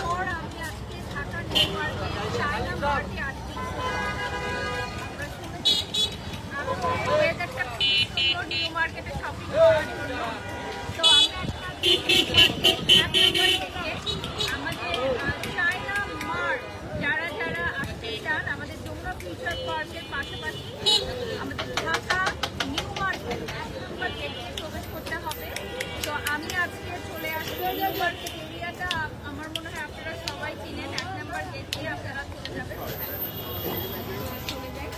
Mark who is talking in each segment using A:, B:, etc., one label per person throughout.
A: পর আমি আজকে ঢাকা নিউ মার্কেটে চায়না মার্টে আসছি। আমরা শুনেছি ওয়েদারটা খুব সুন্দর নিউ মার্কেটে শপিং করার জন্য। তো আমরা আমাদের চায়না মার্ট যারা যারা আসতে চান, আমাদের যমুনা ফিউচার পার্কের পাশাপাশি আমাদের ঢাকা নিউ মার্কেট 1 নম্বর গেট দিয়ে প্রবেশ করতে হবে। তো আমি আজকে চলে আসছি নিউ মার্কেট এরিয়াটা। আমার মনে হয় আপনারা সবাই চিনেন, 1 নম্বর গেট দিয়ে আপনারা চলে যাবেন। চলে যাই।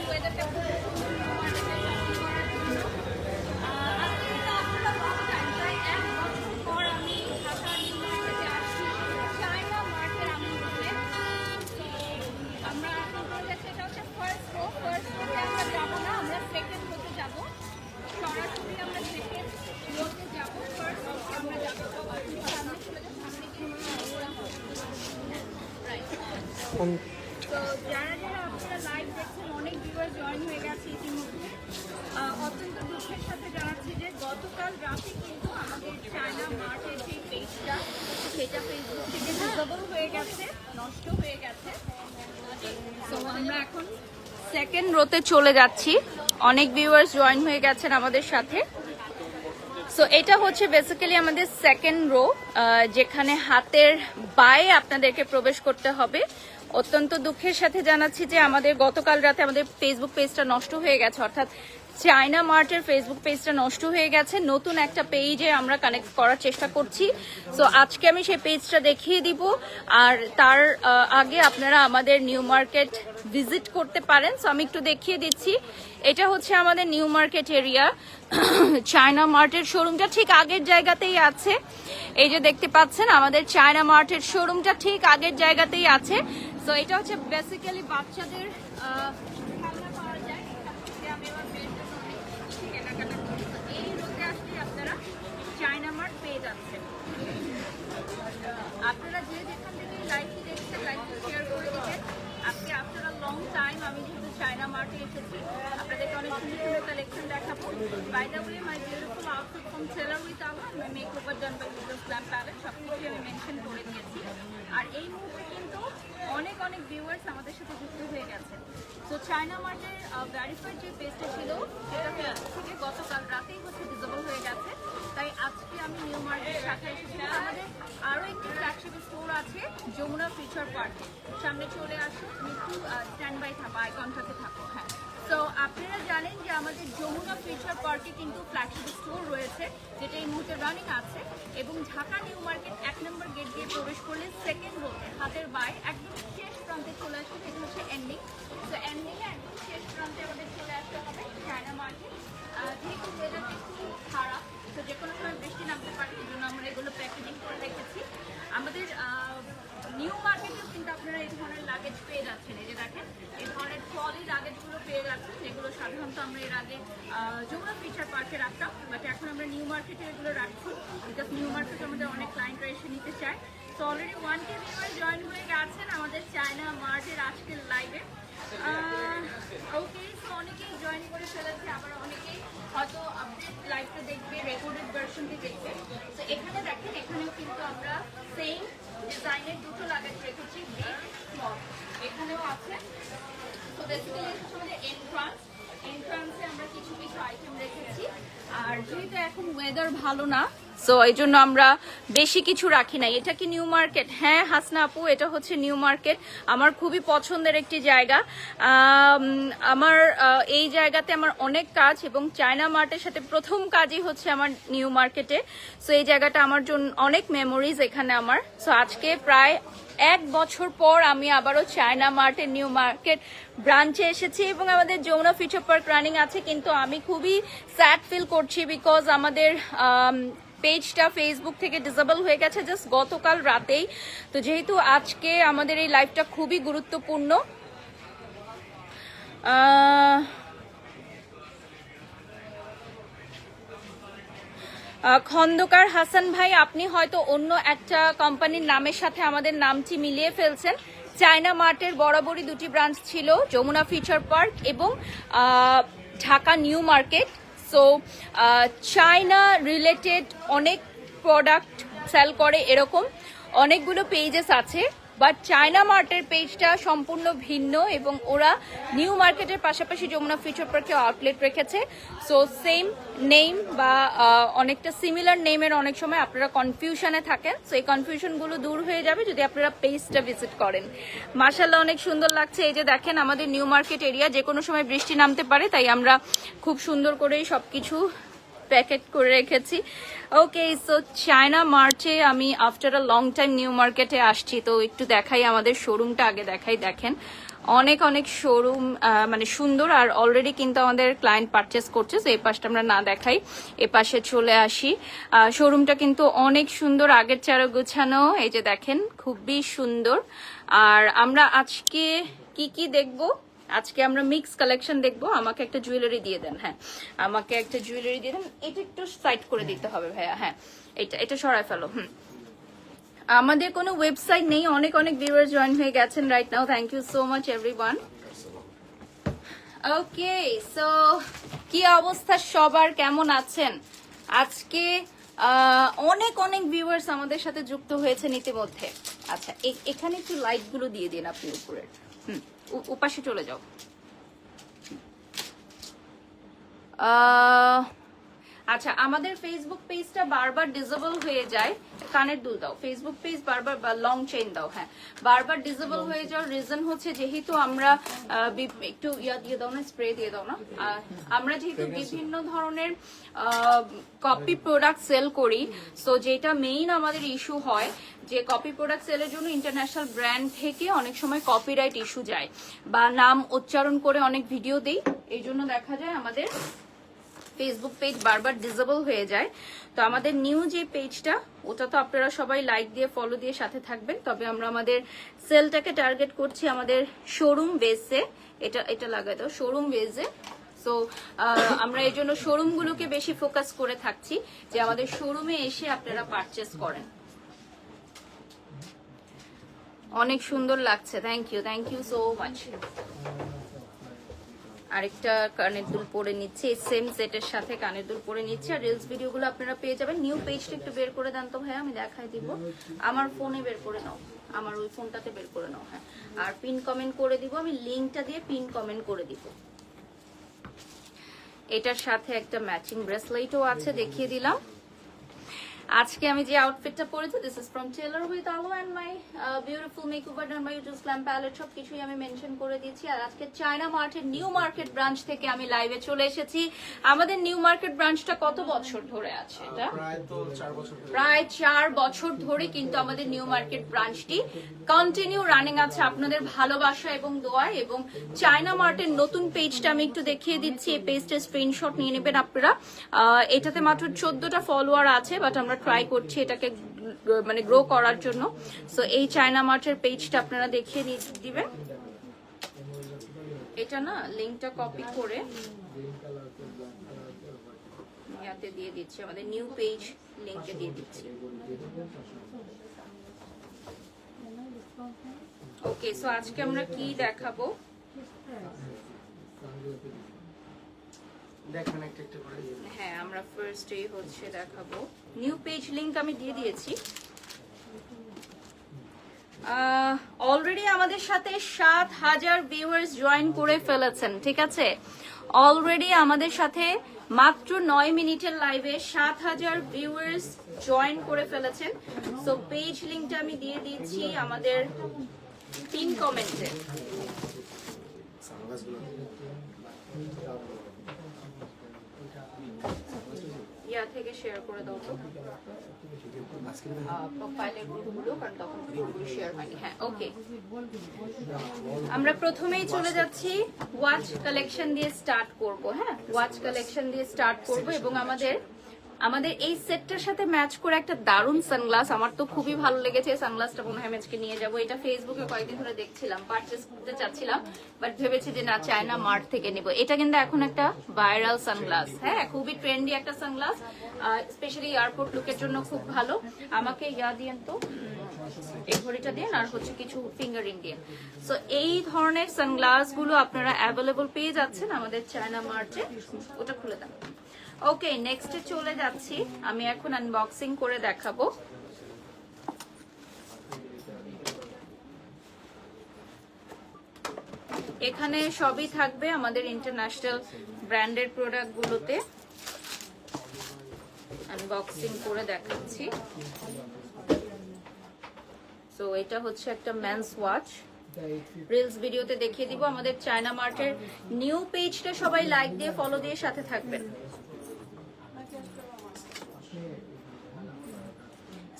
A: ওয়েদারটা খুব সুন্দর মার্কেটে শপিং করার জন্য। আজকে তো আপনারা ভালো টাইম, প্রায় 1 বছর পর আমি ঢাকা নিউ মার্কেটে আসছি চায়না মার্কের আমন্ত্রণে। আমরা এখন চলে যাচ্ছি, এটা হচ্ছে ফার্স্ট রো। ফার্স্ট রোতে আমরা যাবো না, আমরা সেকেন্ড রোতে যাবো। সরাসরি আমরা সেকেন্ড রোতে যাবো। ফার্স্ট রোতে আমরা যাবো, সামনে চলে যাবো, সামনে গিয়ে রাইট। তো যারা যারা আপনারা লাইভ দেখছেন, অনেক ভিউয়ার জয়েন হয়ে গেছে ইতিমধ্যে। অত্যন্ত দুঃখের সাথে জানাচ্ছি যে গতকাল রাতে কিন্তু আমাদের চায়না মার্টের যে পেজটা, সেটা ফেসবুক থেকে ডিসেবল হয়ে গেছে, নষ্ট হয়ে গেছে। তো আমরা এখন সেকেন্ড রোতে চলে যাচ্ছি। অনেক ভিউয়ার্স জয়েন হয়ে গেছেন আমাদের সাথে। সো এটা হচ্ছে বেসিক্যালি আমাদের সেকেন্ড রো, যেখানে হাতের বায়ে আপনাদেরকে প্রবেশ করতে হবে। অত্যন্ত দুঃখের সাথে জানাচ্ছি যে আমাদের গতকাল রাতে আমাদের ফেসবুক পেজটা নষ্ট হয়ে গেছে, অর্থাৎ চায়না মার্টের ফেসবুক পেজটা নষ্ট হয়ে গেছে। নতুন একটা পেজে আমরা কানেক্ট করার চেষ্টা করছি। সো আজকে আমি সেই পেজটা দেখিয়ে দিব, আর তার আগে আপনারা আমাদের নিউ মার্কেট ভিজিট করতে পারেন। সো আমি একটু দেখিয়ে দিচ্ছি। এটা হচ্ছে আমাদের নিউ মার্কেট এরিয়া। চায়না মার্টের শোরুমটা ঠিক আগের জায়গাতেই আছে। এই যে দেখতে পাচ্ছেন, আমাদের চায়না মার্টের শোরুমটা ঠিক আগের জায়গাতেই আছে। সো এটা হচ্ছে বেসিক্যালি বাচ্চাদের খেলনা পাওয়া যায়। আমি আমার মেয়ের জন্য অনেক কিছু কেনাকাটা করি। এই রোতে আসলে আপনারা চায়না মার্ট পেয়ে যাচ্ছেন। আপনারা যে যেখান থেকে লাইভটি দেখছেন, লাইভটি শেয়ার করে দিবেন। আজকে আফটার আ লং টাইম আমি যেহেতু চায়না মার্টে এসেছি, আপনাদেরকে অনেক সুন্দর সুন্দর কালেকশন দেখাবো। By the way, my beautiful outfit from Sailor with our, my makeover done by Mrs glam palette, সবকিছু আমি মেনশন করে দিয়েছি। আর এই মুহূর্তে কিন্তু অনেক অনেক ভিউয়ার্স আমাদের সাথে যুক্ত হয়ে গেছেন। তো চায়না মার্টের ভ্যারিফাইড যে পেজটা ছিল, সেটা ফেসবুক থেকে গতকাল রাতেই হচ্ছে ডিসেবল হয়ে গেছে। তাই আজকে আমি নিউ মার্কেটের শাখায় এসেছি। আমাদের আরও একটি ফ্ল্যাগশিপ স্টোর আছে যমুনা ফিউচার পার্কে। সামনে চলে আসুন, একটু স্ট্যান্ড বাই থাকো, আই কন্ট্যাক্টে থাকো। হ্যাঁ, তো আপনারা জানেন যে আমাদের যমুনা ফিউচার পার্কে কিন্তু ফ্ল্যাগশিপ স্টোর রয়েছে, যেটা এই মুহূর্তে রানিং আছে। এবং ঢাকা নিউ মার্কেট 1 নম্বর গেট দিয়ে প্রবেশ করলে সেকেন্ড রোতে হাতের বাই একদম শেষ প্রান্তে চলে আসবে। এটা হচ্ছে এন্ডিং। তো এন্ডিংয়ে একদম শেষ প্রান্তে আমাদের চলে আসতে হবে চায়না মার্কেট। যেহেতু ওয়েদারটা একটু খারাপ, তো যে কোনো সময় বৃষ্টি নামতে পারে, এই জন্য আমরা এগুলো প্যাকেজিং করে রেখেছি। আমাদের নিউ মার্কেটেও কিন্তু আপনারা এই ধরনের লাগেজ পেয়ে যাচ্ছেন। এই যে দেখেন, এই ধরনের ট্রলি লাগেজগুলো পেয়ে যাচ্ছেন, যেগুলো সাধারণত আমরা এর আগে যমুনা ফিউচার পার্কে রাখতাম, বাট এখন আমরা নিউ মার্কেটে এগুলো রাখছি, বিকজ নিউ মার্কেটে আমাদের অনেক ক্লায়েন্টরা এসে নিতে চায়। তো অলরেডি 1K ভিউয়ার জয়েন হয়ে গেছেন আমাদের চায়না মার্টের আজকের লাইভে। ওকে, সো অনেকেই জয়েন করে ফেলেছে, আবার অনেকেই হয়তো আপডেট লাইভটা দেখবে, রেকর্ডেড ভার্সনটি দেখবে। তো এখানে দেখেন, এখানেও কিন্তু আমরা সেম ডিজাইনের দুটো লাগেজ রেখেছি, বিগ স্মল, এখানেও আছে। তো বেসিক্যালি এটা আমাদের এন্ট্রান্সে আমরা কিছু কিছু আইটেম রেখেছি। আর যেহেতু এখন ওয়েদার ভালো না, সো এই জন্য আমরা বেশি কিছু রাখি নাই। এটা কি নিউ মার্কেট? হ্যাঁ হাসনা আপু, এটা হচ্ছে নিউ মার্কেট। আমার খুবই পছন্দের একটি জায়গা। আমার এই জায়গাতে আমার অনেক কাজ, এবং চায়না মার্টের সাথে প্রথম কাজই হচ্ছে আমার নিউ মার্কেটে। সো এই জায়গাটা আমার জন্য অনেক মেমোরিজ এখানে আমার। সো আজকে প্রায় 1 বছর পর আমি আবারও চায়না মার্টের নিউ মার্কেট ব্রাঞ্চে এসেছি, এবং আমাদের যমুনা ফিউচার পার্ক রানিং আছে। কিন্তু আমি খুবই স্যাড ফিল করছি, বিকজ আমাদের পেজটা ফেসবুক থেকে ডিসেবল হয়ে গেছে জাস্ট গতকাল রাতেই। তো যেহেতু আজকে আমাদের এই লাইভটা খুবই গুরুত্বপূর্ণ, খন্দকার হাসান ভাই, আপনি হয়তো অন্য একটা কোম্পানির নামের সাথে আমাদের নামটি মিলিয়ে ফেলছেন। চায়না মার্টের বরাবরই 2টি ব্রাঞ্চ ছিল, যমুনা ফিউচার পার্ক এবং Dhaka New Market. So China related অনেক প্রোডাক্ট সেল করে, এরকম অনেকগুলো পেজেস আছে, বাট চায়না মার্টের পেজটা সম্পূর্ণ ভিন্ন এবং ওরা নিউ মার্কেটের পাশাপাশি যমুনা ফিউচার পার্কে আউটলেট রেখেছে। সো সেম নেম বা অনেকটা সিমিলার নেমের অনেক সময় আপনারা কনফিউশনে থাকেন, সো এই কনফিউশনগুলো দূর হয়ে যাবে যদি আপনারা পেজটা ভিজিট করেন। মাশাআল্লাহ অনেক সুন্দর লাগছে। এই যে দেখেন আমাদের নিউ মার্কেট এরিয়া, যে কোনো সময় বৃষ্টি নামতে পারে, তাই আমরা খুব সুন্দর করেই সবকিছু প্যাকেট করে রেখেছি। ওকে, সো চায়না মার্চে আমি after a long time new মার্কেটে আসছি, তো একটু দেখাই আমাদের শোরুমটা আগে দেখাই। দেখেন অনেক অনেক শোরুম মানে সুন্দর, আর অলরেডি কিন্তু আমাদের ক্লায়েন্ট পারচেস করছে। তো এই পাশটা আমরা না দেখাই, এ পাশে চলে আসি। শোরুমটা কিন্তু অনেক সুন্দর, আগের চারো গোছানো। এই যে দেখেন খুবই সুন্দর। আর আমরা আজকে কি কি দেখবো, আজকে আমরা মিক্স কালেকশন দেখবো। আমাকে একটা জুয়েলারি দিয়ে দেন। হ্যাঁ, আমাকে একটা জুয়েলারি দিয়ে দেন। এটা একটু সাইড করে দিতে হবে ভাইয়া। হ্যাঁ, এটা সরাই ফেলো। আমাদের কোনো ওয়েবসাইট নেই, অনেক অনেক ভিউয়ার জয়েন হয়ে গেছেন right now. Thank you so much everyone. Okay, so কি অবস্থা সবার, কেমন আছেন? আজকে অনেক অনেক ভিউয়ার্স আমাদের সাথে যুক্ত হয়েছেন ইতিমধ্যে। আচ্ছা, এখানে একটু লাইট গুলো দিয়ে দিন আপনি উপরের। উপাশে চলে যাও। আচ্ছা, আমাদের ফেসবুক পেজটা বারবার ডিসেবল হয়ে যায়। কানের দুল দাও। ফেসবুক পেজ বারবার, লং চেইন দাও। হ্যাঁ, বারবার ডিসেবল হয়ে যাওয়ার রিজন হচ্ছে যেহেতু আমরা একটু দিয়ে দাও না, স্প্রে দিয়ে দাও না। আমরা যেহেতু বিভিন্ন ধরনের কপি প্রোডাক্ট সেল করি, সো যেটা মেইন আমাদের ইস্যু হয় যে কপি প্রোডাক্ট সেলের জন্য ইন্টারন্যাশনাল ব্র্যান্ড থেকে অনেক সময় কপিরাইট ইস্যু যায়, বা নাম উচ্চারণ করে অনেক ভিডিও দেই, এই জন্য দেখা যায় আমাদের ফেসবুক পেজ বারবার ডিসেবল হয়ে যায়। তো আমাদের নিউ যে পেজটা, ওটা তো আপনারা সবাই লাইক দিয়ে ফলো দিয়ে সাথে থাকবেন। তবে আমরা আমাদের সেলটাকে টার্গেট করছি আমাদের শোরুম বেসে। এটা লাগাই দাও, শোরুম বেসে। সো আমরা এই জন্য শোরুমগুলোকে বেশি ফোকাস করে থাকছি যে আমাদের শোরুমে এসে আপনারা পারচেস করেন। অনেক সুন্দর লাগছে, থ্যাংক ইউ সো মাচ। আরেকটা কানের দুল পরে নিচ্ছি, সেম সেটের সাথে কানের দুল পরে নিচ্ছি। আর রিলস ভিডিওগুলো আপনারা পেয়ে যাবেন। নিউ পেজটা একটু বের করে দেন তো ভাইয়া, আমি দেখাই দিব। আমার ফোনে বের করে নাও, আমার ওই ফোনটাতে বের করে নাও। হ্যাঁ, আর পিন কমেন্ট করে দিব, আমি লিঙ্কটা দিয়ে পিন কমেন্ট করে দিব। এটার সাথে একটা ম্যাচিং ব্রেসলেটও আছে, দেখিয়ে দিলাম। আজকে আমি যে আউটফিটটা পরেছি, this is from Taylor with Alo and my beautiful makeover done by YouTube glam palette, সবকিছুই আমি মেনশন করে দিয়েছি। আর আজকে চায়না মার্টের নিউ মার্কেট ব্রাঞ্চ থেকে আমি লাইভে চলে এসেছি। আমাদের নিউ মার্কেট ব্রাঞ্চটা কত বছর ধরে আছে? এটা প্রায় 4 বছর ধরে কিন্তু আমাদের নিউ মার্কেট ব্রাঞ্চটি কন্টিনিউ রানিং আছে আপনাদের ভালোবাসা এবং দোয়ায়। এবং চায়না মার্টের নতুন পেজটা আমি একটু দেখিয়ে দিচ্ছি, এই পেজটার স্ক্রিনশট নিয়ে নেবেন আপনারা। এটাতে মাত্র 14টা ফলোয়ার আছে, বাট আমরা ট্রাই করছি এটাকে মানে গ্রো করার জন্য। সো এই চায়না মার্টের পেজটা আপনারা দেখিয়ে দিবেন। এটা না লিংকটা কপি করে ইয়াতে দিয়ে দিচ্ছি, আমাদের নিউ পেজ লিংকে দিয়ে দিচ্ছি। ওকে, সো আজকে আমরা কি দেখাবো? হ্যাঁ, আমরা ফার্স্ট এই হচ্ছে দেখাবো নিউ পেজ লিংক আমি দিয়ে দিয়েছি। অলরেডি আমাদের সাথে 7000 ভিউয়ার্স জয়েন করে ফেলেছেন, ঠিক আছে? অলরেডি আমাদের সাথে মাত্র 9 মিনিটের লাইভে 7000 ভিউয়ার্স জয়েন করে ফেলেছেন। সো পেজ লিংকটা আমি দিয়ে দিয়েছি আমাদের পিন কমেন্টে। ইয়া থেকে শেয়ার করে দাও তো প্রোফাইলের গ্রুপগুলো, কারণ তখন গ্রুপগুলো শেয়ার হয়নি। হ্যাঁ, ওকে, আমরা প্রথমেই চলে যাচ্ছি ওয়াচ কালেকশন দিয়ে স্টার্ট করব। হ্যাঁ, ওয়াচ কালেকশন দিয়ে স্টার্ট করব এবং আমাদের এই সেটটার সাথে ম্যাচ করে একটা দারুণ সানগ্লাস, আমার তো খুবই ভালো লেগেছে। সানগ্লাসটা মনে হয় ম্যাচকে নিয়ে যাব। এটা ফেসবুকে কয়েকদিন ধরে দেখছিলাম, পারচেস করতে চাচ্ছিলাম, বাট ভেবেছি যে না, চায়না মার্ট থেকে নিব। এটা কিন্তু এখন একটা ভাইরাল সানগ্লাস। হ্যাঁ, খুবই ট্রেন্ডি একটা সানগ্লাস, স্পেশালি এয়ারপোর্ট লুকের জন্য খুব ভালো। আমাকে ইয়া দিয়েন তো, এই ঘড়িটা দিন, আর হচ্ছে কিছু ফিঙ্গারিং দিয়ে। সো এই ধরনের সানগ্লাস গুলো আপনারা অ্যাভেলেবল পেয়ে যাচ্ছেন আমাদের চায়না মার্টে। ওটা খুলে দেন। ওকে, নেক্সটে চলে যাচ্ছি। আমি এখন আনবক্সিং করে দেখাবো। এখানে সবই থাকবে আমাদের ইন্টারন্যাশনাল ব্র্যান্ডের প্রোডাক্টগুলোতে। আনবক্সিং করে দেখাচ্ছি। সো এটা হচ্ছে একটা মেন্স ওয়াচ। রিলস ভিডিওতে দেখিয়ে দিব। আমাদের চায়না মার্টের নিউ পেজটা সবাই লাইক দিয়ে ফলো দিয়ে সাথে থাকবেন।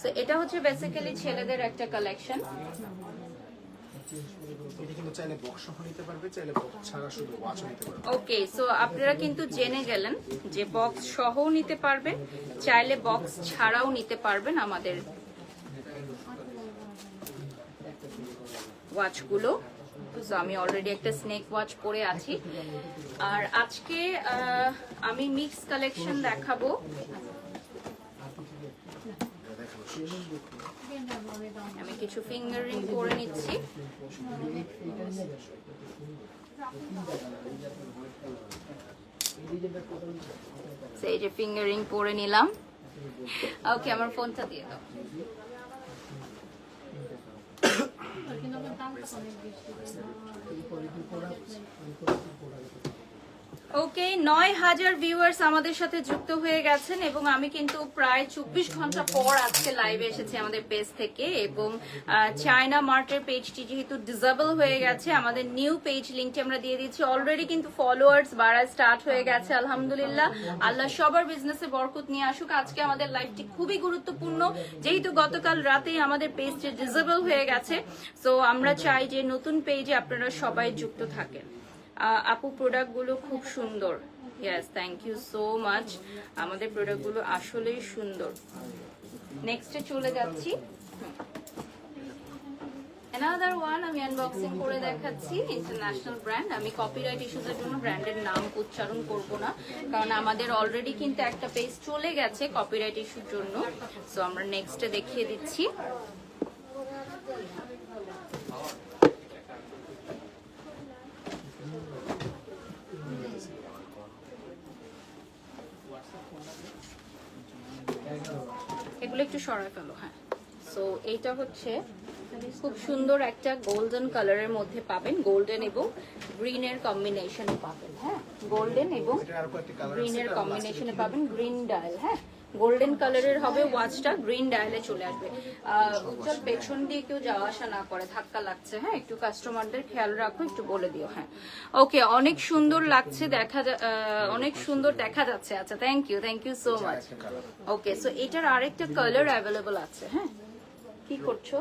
A: সো এটা হচ্ছে বেসিক্যালি ছেলেদের একটা কালেকশন। ওকে, সো আপনারা কিন্তু জেনে গেলেন যে বক্স সহও নিতে পারবেন, চাইলে বক্স ছাড়াও নিতে পারবেন আমাদের ওয়াচগুলো। তো আমি অলরেডি একটা স্নেক ওয়াচ পরে আছি। আর আজকে আমি মিক্স কালেকশন দেখাবো। আমি কিছু ফিঙ্গার রিং পরে নিচ্ছি। এই যে ফিঙ্গার রিং পরে নিলাম। ওকে, আমার ফোনটা দিয়ে দাও। ওকে, 9000 ভিউয়ার্স আমাদের সাথে যুক্ত হয়ে গেছেন এবং আমি কিন্তু প্রায় 24 ঘন্টা পর আজকে লাইভে এসেছি আমাদের পেজ থেকে। এবং চায়না মার্টের পেজটি যেহেতু ডিসেবল হয়ে গেছে, আমাদের নিউ পেজ লিংকটি আমরা দিয়ে দিচ্ছি। অলরেডি কিন্তু ফলোয়ার্স বাড়া স্টার্ট হয়ে গেছে আলহামদুলিল্লাহ। আল্লাহ সবার বিজনেসে বরকত নিয়ে আসুক। আজকে আমাদের লাইভটি খুবই গুরুত্বপূর্ণ, যেহেতু গতকাল রাতেই আমাদের পেজটি ডিসেবল হয়ে গেছে। সো আমরা চাই যে নতুন পেজে আপনারা সবাই যুক্ত থাকেন। আপু প্রোডাক্টগুলো খুব সুন্দর। Yes, thank you so much. আমাদের প্রোডাক্টগুলো আসলেই সুন্দর। নেক্সটে চলে যাচ্ছি। অ্যানাদার ওয়ান আমি আনবক্সিং করে দেখাচ্ছি। International brand. আমি কপিরাইট ইস্যুজের জন্য ব্র্যান্ডের নাম উচ্চারণ করব না, কারণ আমাদের অলরেডি কিন্তু একটা পেজ চলে গেছে কপিরাইট ইস্যুর জন্য। সো আমরা নেক্সটে দেখিয়ে দিচ্ছি। এগুলো একটু সরাই ফেলো। হ্যাঁ, সো এইটা হচ্ছে খুব সুন্দর একটা গোল্ডেন কালারের মধ্যে পাবেন। গোল্ডেন এবং গ্রিনের কম্বিনেশনে পাবেন। হ্যাঁ, গোল্ডেন এবং গ্রিনের কম্বিনেশনে পাবেন। Green dial. হ্যাঁ, গোল্ডেন কালারের হবে ওয়াচটা, গ্রিন ডায়ালে চলে আসবে। উজ্জ্বল পেছন দিয়ে কেউ যাওয়া আসা না করে, ধাক্কা লাগছে। হ্যাঁ, একটু কাস্টমারদের খেয়াল রাখো, একটু বলে দিও। হ্যাঁ, ওকে, অনেক সুন্দর লাগছে, অনেক সুন্দর দেখা যাচ্ছে। আচ্ছা, thank you so much. Okay, so এটার আরেকটা কালার অ্যাভেলেবল আছে। হ্যাঁ, কি করছো?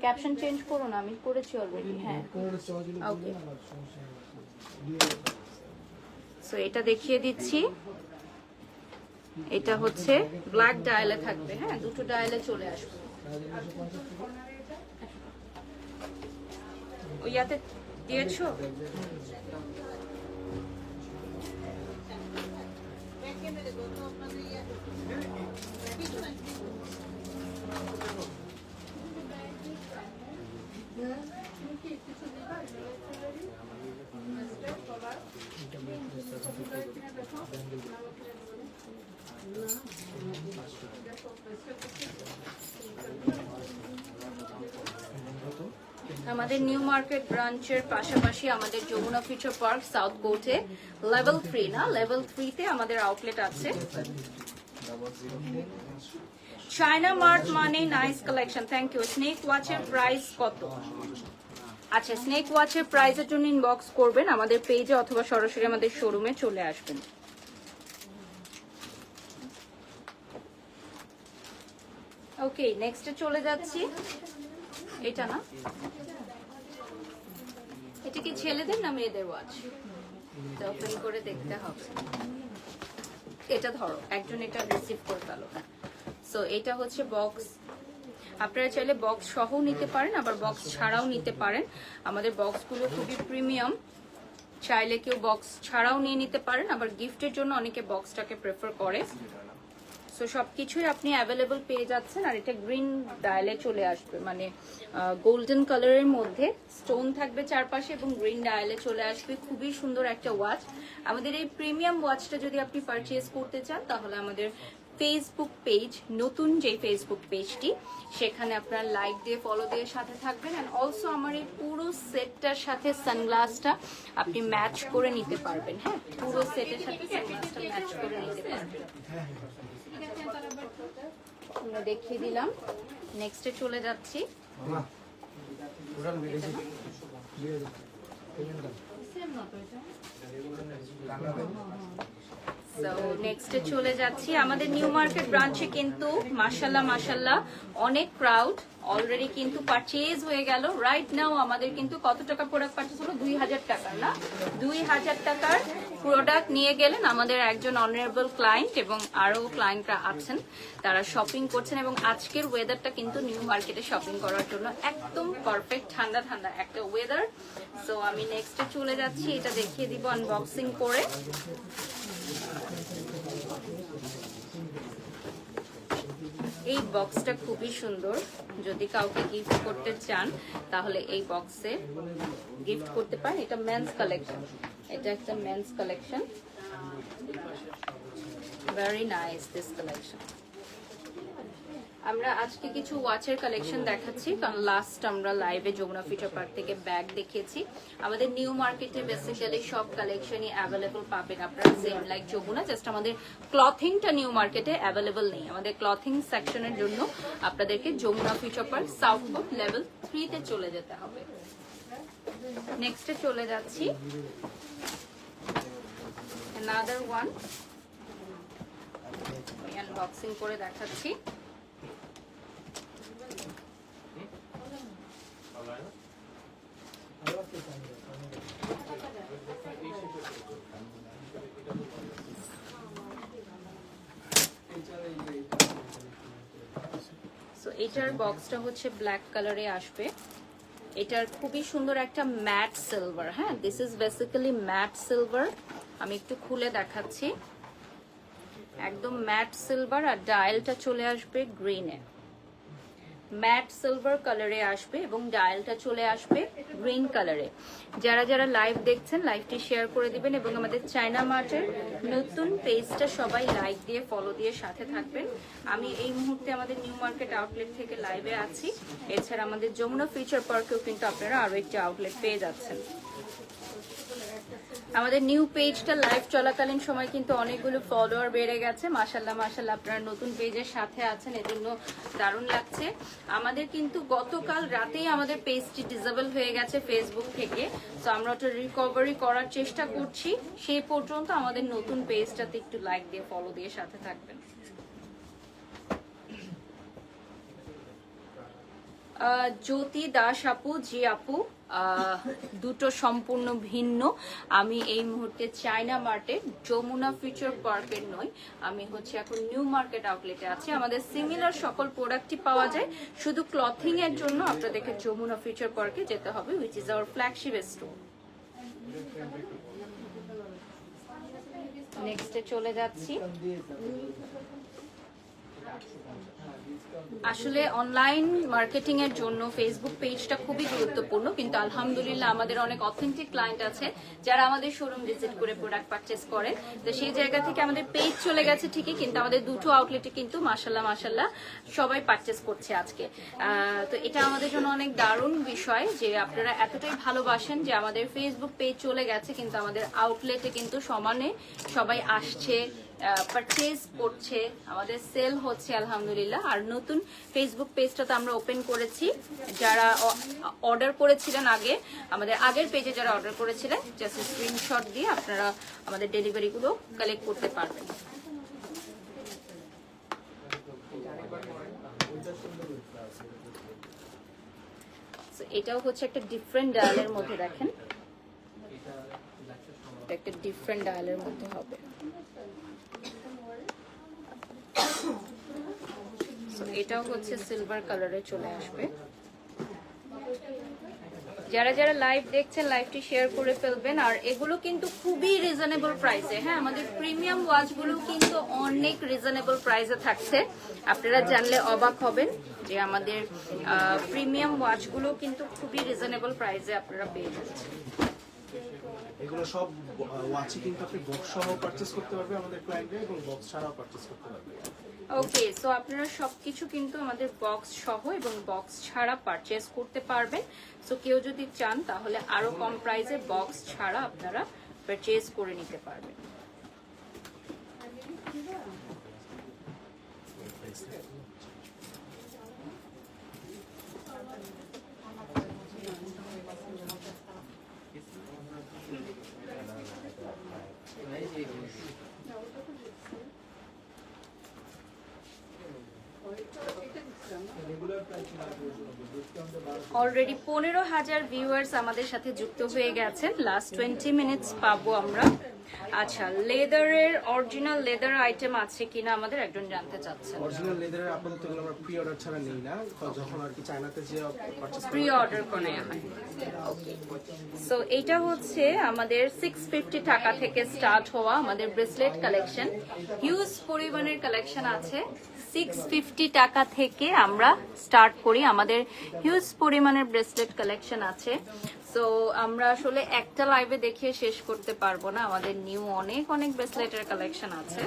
A: ক্যাপশন চেঞ্জ করো না, আমি করেছি অলরেডি। হ্যাঁ, ওকে, সো এটা দেখিয়ে দিচ্ছি। এটা হচ্ছে ব্ল্যাক ডায়ালে থাকবে। হ্যাঁ, দুটো ডায়ালে চলে আসবে। ওইয়াতে দিয়েছো? আমাদের নিউ মার্কেট ব্রাঞ্চের পাশাপাশি আমাদের যমুনা ফিউচার পার্ক সাউথ কোর্টে লেভেল 3 না, লেভেল 3 তে আমাদের আউটলেট আছে। চায়না মার্ট মানে nice collection. Thank you. Snake ওয়াচের প্রাইস কত? আচ্ছা, স্নেক ওয়াচের প্রাইসের জন্য ইনবক্স করবেন আমাদের পেজে অথবা সরাসরি আমাদের শোরুমে চলে আসবেন। ওকে, নেক্সটে চলে যাচ্ছি। এটা না, এটা কি ছেলেদের না মেয়েদের ওয়াচ? ওপেন করে দেখতে হবে। এটা ধরো, একজন এটা রিসিভ করে ফেলো। সো এটা হচ্ছে বক্স। আপনারা চাইলে বক্স সহ নিতে পারেন, আবার বক্স ছাড়াও নিতে পারেন। আমাদের বক্সগুলো খুবই প্রিমিয়াম, চাইলে কেউ বক্স ছাড়াও নিয়ে নিতে পারেন। আবার গিফটের জন্য অনেকে বক্সটাকে প্রেফার করে। সো সবকিছুই আপনি অ্যাভেলেবল পেয়ে যাচ্ছেন। আর এটা গ্রিন ডায়ালে চলে আসবে, মানে গোল্ডেন কালারের মধ্যে স্টোন থাকবে চারপাশে এবং গ্রিন ডায়ালে চলে আসবে। খুবই সুন্দর একটা ওয়াচ। আমাদের এই প্রিমিয়াম ওয়াচটা যদি আপনি পারচেজ করতে চান তাহলে আমাদের ফেসবুক পেজ, নতুন যে ফেসবুক পেজটি, সেখানে আপনার লাইক দিয়ে ফলো দিয়ে সাথে থাকবেন। অ্যান্ড অলসো আমার এই পুরো সেটটার সাথে সানগ্লাসটা আপনি ম্যাচ করে নিতে পারবেন। হ্যাঁ, পুরো সেটের সাথে সানগ্লাসটা ম্যাচ করে নিতে পারবেন। আমরা দেখিয়ে দিলাম। নেক্সটে চলে যাচ্ছি। সো নেক্সটে চলে যাচ্ছি। আমাদের নিউ মার্কেট ব্রাঞ্চে কিন্তু মাশাল্লাহ অনেক ক্রাউড অলরেডি কিন্তু পারচেজ হয়ে গেল। রাইট নাও আমাদের কিন্তু কত টাকা প্রোডাক্ট পারচেজ হলো? 2000 টাকার না, 2000 টাকার প্রোডাক্ট নিয়ে গেলেন আমাদের একজন অনারেবল ক্লায়েন্ট, এবং আরো ক্লায়েন্টরা আছেন, তারা শপিং করছেন। এবং আজকের ওয়েদারটা কিন্তু নিউ মার্কেটে শপিং করার জন্য একদম পারফেক্ট, ঠান্ডা ঠান্ডা একটা ওয়েদার। সো আমি নেক্সটে চলে যাচ্ছি, এটা দেখিয়ে দিব আনবক্সিং করে। এই বক্সটা খুবই সুন্দর, যদি কাউকে গিফট করতে চান তাহলে এই বক্সে গিফট করতে পারেন। এটা মেন্স কালেকশন, এটা একটা men's collection. Very nice this collection. আমরা আজকে কিছু ওয়াচের কালেকশন দেখাচ্ছি, কারণ লাস্ট আমরা লাইভে যমুনা ফিউচার পার্ক থেকে ব্যাগ দেখিয়েছি। আমাদের নিউ মার্কেটে বেসিক্যালি সব কালেকশনই অ্যাভেলেবল পাবেন আপনারা, সেম লাইক যমুনা, জাস্ট আমাদের ক্লথিংটা নিউ মার্কেটে অ্যাভেলেবল নেই। আমাদের ক্লথিং সেকশনের জন্য আপনাদেরকে Jamuna future park south court level 3-তে চলে যেতে হবে। নেক্সটে চলে যাচ্ছি, another one আনবক্সিং করে দেখাচ্ছি। সো এটার বক্সটা হচ্ছে ব্ল্যাক কালারে আসবে। এটার খুবই সুন্দর একটা ম্যাট সিলভার। হ্যাঁ, this is basically matte silver. আমি একটু খুলে দেখাচ্ছি। একদম ম্যাট সিলভার, আর ডায়ালটা চলে আসবে গ্রিনে। ম্যাট সিলভার কালারে আসবে এবং ডায়ালটা চলে আসবে গ্রিন কালারে। যারা যারা লাইভ দেখছেন লাইভটি শেয়ার করে দিবেন, এবং আমাদের চায়না মার্টের নতুন পেজটা সবাই লাইক দিয়ে ফলো দিয়ে সাথে থাকবেন। আমি এই মুহূর্তে আমাদের নিউ মার্কেট আউটলেট থেকে লাইভে আছি। এছাড়া আমাদের যমুনা ফিউচার পার্কেও কিন্তু আপনারা আরো একটি আউটলেট পেয়ে যাচ্ছেন। আমাদের নিউ পেজটা লাইভ চলাকালীন সময় কিন্তু অনেকগুলো ফলোয়ার বেড়ে গেছে। মাশাল্লাহ আপনারা নতুন পেজের সাথে আছেন, এজন্য দারুণ লাগছে। আমাদের কিন্তু গতকাল রাতেই আমাদের পেজটি ডিসেবল হয়ে গেছে ফেসবুক থেকে, তো আমরা ওটা রিকভারি করার চেষ্টা করছি। সেই পর্যন্ত আমাদের নতুন পেজটাতে একটু লাইক দিয়ে ফলো দিয়ে সাথে থাকবেন। জ্যোতি দাস আপু, জি আপু, দুটো সম্পূর্ণ ভিন্ন। আমি এই মুহূর্তে চায়না মার্টে যমুনা ফিউচার পার্কের নই, আমি হচ্ছে এখন নিউ মার্কেট আউটলেটে আছি। আমাদের সিমিলার সকল প্রোডাক্টই পাওয়া যায়, শুধু ক্লথিং এর জন্য আপনাদেরকে যমুনা ফিউচার পার্কে যেতে হবে, which is our flagship store. নেক্সটে চলে যাচ্ছি। আসলে অনলাইন মার্কেটিং এর জন্য ফেসবুক পেজটা খুবই গুরুত্বপূর্ণ, কিন্তু আলহামদুলিল্লাহ আমাদের অনেক অথেন্টিক ক্লায়েন্ট আছে যারা আমাদের শোরুম ভিজিট করে প্রোডাক্ট পারচেজ করেন। তো সেই জায়গা থেকে আমাদের পেজ চলে গেছে ঠিকই, কিন্তু আমাদের দুটো আউটলেটে কিন্তু মাশাল্লাহ সবাই পারচেজ করছে আজকে। তো এটা আমাদের জন্য অনেক দারুণ বিষয় যে আপনারা এতটাই ভালোবাসেন যে আমাদের ফেসবুক পেজ চলে গেছে, কিন্তু আমাদের আউটলেটে কিন্তু সমানে সবাই আসছে, পারচেজ করছে, আমাদের সেল হচ্ছে আলহামদুলিল্লাহ। আর নতুন ফেসবুক পেজটা তো আমরা ওপেন করেছি, যারা অর্ডার করেছিলেন আগে আমাদের আগের পেজে যারা অর্ডার করেছিলেন জাস্ট স্ক্রিনশট দিয়ে আপনারা আমাদের ডেলিভারিগুলো কালেক্ট করতে পারবেন। এটাও হচ্ছে একটা ডিফারেন্ট ডায়ালের মধ্যে, দেখেন একটা ডিফারেন্ট ডায়ালের মধ্যে হবে। এটাও হচ্ছে সিলভার কালারে চলে আসবে। যারা যারা লাইভ দেখছেন লাইভটি শেয়ার করে ফেলবেন। আর এগুলো কিন্তু খুবই রিজনেবল প্রাইসে, হ্যাঁ আমাদের প্রিমিয়াম ওয়াচগুলো কিন্তু অনেক রিজনেবল প্রাইসে থাকছে। আপনারা জানলে অবাক হবেন যে আমাদের প্রিমিয়াম ওয়াচগুলো কিন্তু খুবই রিজনেবল প্রাইসে আপনারা পেয়ে যাচ্ছেন।
B: এগুলো সব ওয়াচই কিন্তু আপনি বক্স সহ পারচেজ করতে পারবে আমাদের ক্লায়েন্টরা, এবং বক্স ছাড়াও পারচেজ করতে পারবে।
A: ওকে, সো আপনারা সবকিছু কিন্তু আমাদের বক্স সহ এবং বক্স ছাড়া পারচেজ করতে পারবেন। সো কেউ যদি চান তাহলে আরো কম প্রাইসে বক্স ছাড়া আপনারা পারচেজ করে নিতে পারবেন। অলরেডি 15,000 ভিউয়ার্স আমাদের সাথে যুক্ত হয়ে গেছেন। লাস্ট 20 মিনিটস পাবো আমরা। আচ্ছা, লেদারের অরিজিনাল লেদার আইটেম আছে কিনা আমাদের একজন জানতে চাচ্ছেন।
B: অরিজিনাল লেদারের আপাতত এগুলো আমরা প্রি অর্ডার ছাড়া নেই না, যখন আর কি চায়নাতে যে পারচেজ
A: প্রি অর্ডার করে হয়। সো এইটা হচ্ছে আমাদের 650 টাকা থেকে স্টার্ট হওয়া আমাদের ব্রেসলেট কালেকশন। হিউজ পরিমাণের কালেকশন আছে। 650 টাকা থেকে আমরা স্টার্ট করি, আমাদের হিউজ পরিমাণের ব্রেসলেট কালেকশন আছে। সো আমরা আসলে একটা লাইভে দেখিয়ে শেষ করতে পারবো না, আমাদের নিউ অনেক অনেক ব্রেসলেটের কালেকশন আছে।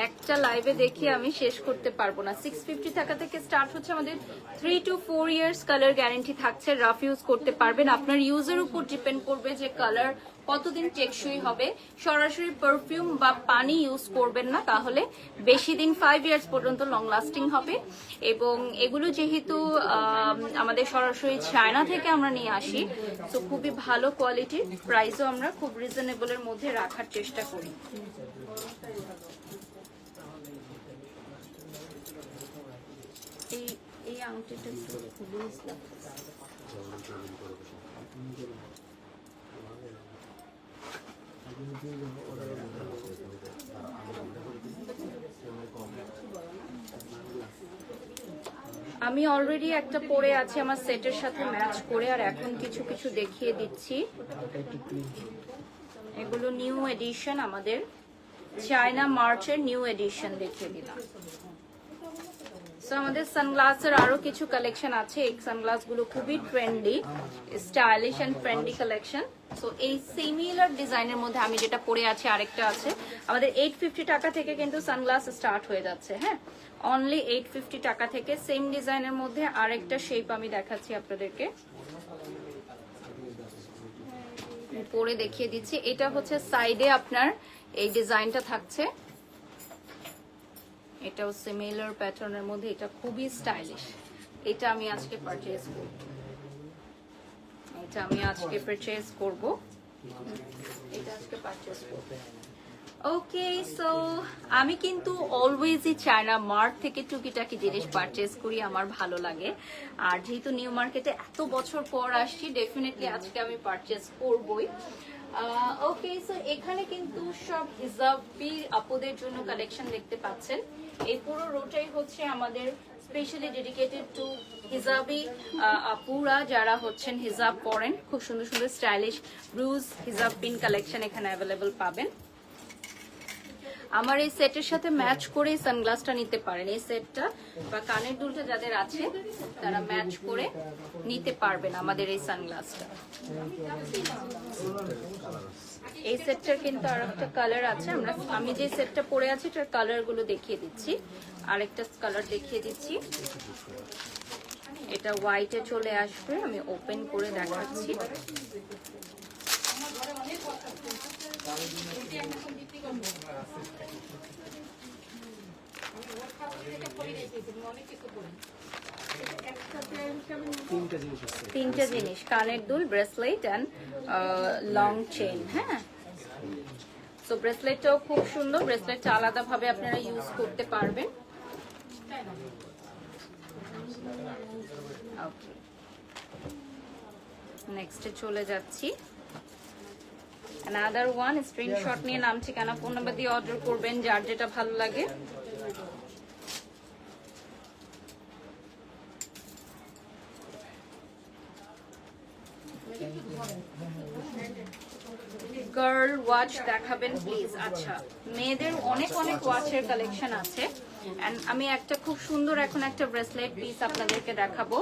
A: একটা লাইভে দেখিয়ে আমি শেষ করতে পারবো না। 650 টাকা থেকে স্টার্ট হচ্ছে আমাদের। 3 to 4 ইয়ার্স কালার গ্যারান্টি থাকছে, রাফ ইউজ করতে পারবেন। আপনার ইউজের উপর ডিপেন্ড করবে যে কালার কতদিন টেকসই হবে। সরাসরি পারফিউম বা পানি ইউজ করবেন না, তাহলে বেশি দিন 5 ইয়ার্স পর্যন্ত লং লাস্টিং হবে। এবং এগুলো যেহেতু আমাদের সরাসরি চায়না থেকে আমরা নিয়ে আসি, তো খুবই ভালো কোয়ালিটির, প্রাইসও আমরা খুব রিজনেবলের মধ্যে রাখার চেষ্টা করি। এই আংটিটা একটু খুলে ইসলাম। আমি অলরেডি একটা পরে আছি আমার সেটের সাথে ম্যাচ করে, আর এখন কিছু কিছু দেখিয়ে দিচ্ছি। এগুলো নিউ এডিশন, আমাদের চায়না মার্চের নিউ এডিশন দেখিয়ে দিলাম। সো আমাদের সানগ্লাসের আরো কিছু কালেকশন আছে। এই সানগ্লাস গুলো খুবই trendy, stylish and trendy collection. So এই সিমিলার ডিজাইনের মধ্যে আমি যেটা পরে আছি আরেকটা আছে। আমাদের 850 টাকা থেকে কিন্তু সানগ্লাস স্টার্ট হয়ে যাচ্ছে, হ্যাঁ অনলি 850 টাকা থেকে। সেম ডিজাইনের মধ্যে আরেকটা শেপ আমি দেখাচ্ছি আপনাদেরকে, পরে দেখিয়ে দিচ্ছি। এটা হচ্ছে সাইডে আপনার এই ডিজাইনটা থাকছে, এটাও সিমিলার প্যাটার্নের মধ্যে, এটা খুবই স্টাইলিশ। এটা আমি আজকে পারচেজ করব, এটা আমি আজকে পারচেজ করব, এটা আজকে পারচেজ করব। ওকে, সো আমি কিন্তু অলওয়েজই চায়না মার্ট থেকে টুকিটাকি জিনিস পারচেজ করি, আমার ভালো লাগে। আর যেহেতু নিউ মার্কেটে এত বছর পর আসছি, ডেফিনেটলি আজকে আমি পারচেজ করবই। ওকে, সো এখানে কিন্তু সব হিজাবি আপুদের জন্য কালেকশন দেখতে পাচ্ছেন। এই পুরো রোটাই হচ্ছে আমাদের স্পেশালি ডেডিকেটেড টু হিজাবি আপুরা যারা হচ্ছেন হিজাব পরেন। খুব সুন্দর সুন্দর স্টাইলিশ ব্লুজ হিজাব পিন কালেকশন এখানে অ্যাভেলেবল পাবেন। আমার এই সেটের সাথে ম্যাচ করে সানগ্লাসটা নিতে পারেন। এই সেটটা বা কানের দুলটা যাদের আছে তারা ম্যাচ করে নিতে পারবেন আমাদের এই সানগ্লাসটা। এই সেটটার কিন্তু আর একটা কালার আছে। আমি যে সেটটা পরে আছি এটার কালার গুলো দেখিয়ে দিচ্ছি, আরেকটা কালার দেখিয়ে দিচ্ছি। এটা হোয়াইটে চলে আসবে, আমি ওপেন করে দেখাচ্ছি। তিনটা জিনিস, কানের দুল, ব্রেসলেট এন্ড লং চেইন। হ্যাঁ, তো ব্রেসলেটটাও খুব সুন্দর, ব্রেসলেটটা আলাদা ভাবে আপনারা ইউজ করতে পারবেন। ওকে, নেক্সটে চলে যাচ্ছি। another one, স্ক্রিনশট নিয়ে নাম ঠিকানা ফোন নাম্বার দিয়ে অর্ডার করবেন যার যেটা ভালো লাগে। গার্ল ওয়াচ দেখাবেন প্লিজ। আচ্ছা, মেয়েদের অনেক অনেক ওয়াচের কালেকশন আছে। এন্ড আমি একটা খুব সুন্দর এখন একটা ব্রেসলেট পিস আপনাদেরকে দেখাবো।